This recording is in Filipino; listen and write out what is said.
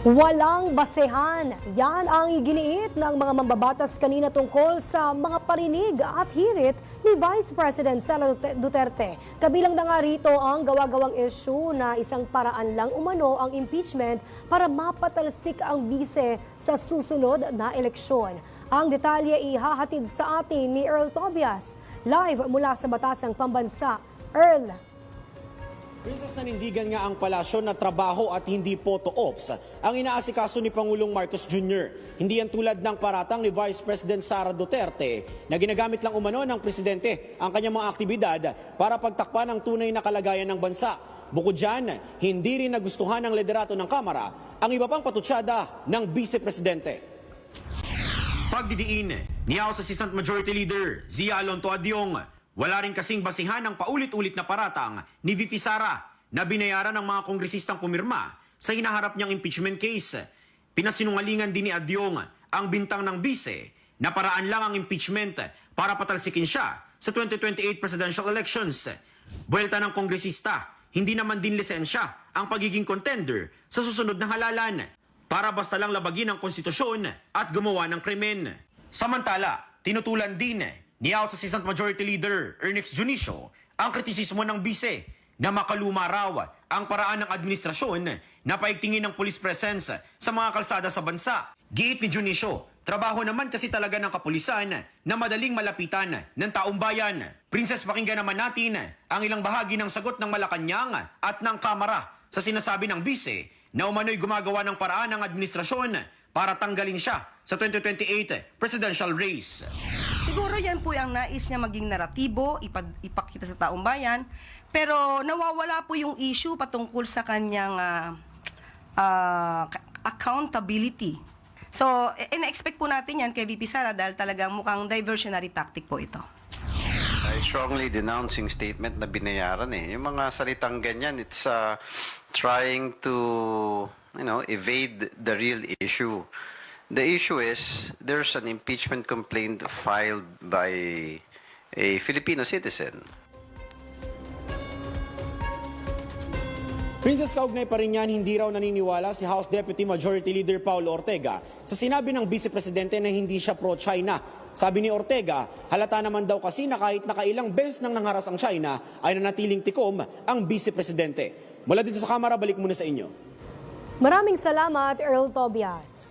Walang basehan. Yan ang iginiit ng mga mambabatas kanina tungkol sa mga parinig at hirit ni Vice President Sara Duterte. Kabilang na nga rito ang gawa-gawang issue na isang paraan lang umano ang impeachment para mapatalsik ang bise sa susunod na eleksyon. Ang detalye ihahatid sa atin ni Earl Tobias. Live mula sa Batasang Pambansa. Earl. Princess, nanindigan nga ang palasyo na trabaho at hindi photo ops ang inaasikaso ni Pangulong Marcos Jr. Hindi yan tulad ng paratang ni Vice President Sara Duterte na ginagamit lang umano ng presidente ang kanyang mga aktibidad para pagtakpan ang tunay na kalagayan ng bansa. Bukod dyan, hindi rin nagustuhan ng liderato ng Kamara ang iba pang patutsada ng Vice Presidente. Pagdidiin ni House Assistant Majority Leader Zia Alonto Adyong, wala rin kasing basihan ng paulit-ulit na paratang ni VP Sara na binayaran ng mga kongresistang pumirma sa hinaharap niyang impeachment case. Pinasinungalingan din ni Adyong ang bintang ng bise na paraan lang ang impeachment para patalsikin siya sa 2028 presidential elections. Buwelta ng kongresista, hindi naman din lisensya ang pagiging contender sa susunod na halalan para basta lang labagin ang konstitusyon at gumawa ng krimen. Samantala, tinutulan din ni House Assistant Majority Leader Ernest Junicio ang kritisismo ng bise na makaluma raw ang paraan ng administrasyon na paigtingin ng police presence sa mga kalsada sa bansa. Giit ni Junicio, trabaho naman kasi talaga ng kapulisan na madaling malapitan ng taong bayan. Princess, pakinggan naman natin ang ilang bahagi ng sagot ng Malacanang at ng Kamara sa sinasabi ng bise na umano'y gumagawa ng paraan ng administrasyon para tanggalin siya sa 2028 presidential race. Siguro yan po ang nais niya maging naratibo, ipakita sa taong bayan, pero nawawala po yung issue patungkol sa kanyang accountability. So, ina-expect po natin yan kay VP Sara dahil talagang mukhang diversionary tactic po ito. I strongly denouncing statement na binayaran eh. Yung mga salitang ganyan, it's trying to, evade the real issue. The issue is there's an impeachment complaint filed by a Filipino citizen. Princess, kaugnay pa rin yan, hindi raw naniniwala si House Deputy Majority Leader Paulo Ortega sa sinabi ng Vice Presidente na hindi siya pro-China. Sabi ni Ortega, halata naman daw kasi na kahit nakailang beses nang nangharas ang China ay nanatiling tikom ang Vice Presidente. Mula dito sa Kamara, balik muna sa inyo. Maraming salamat, Earl Tobias.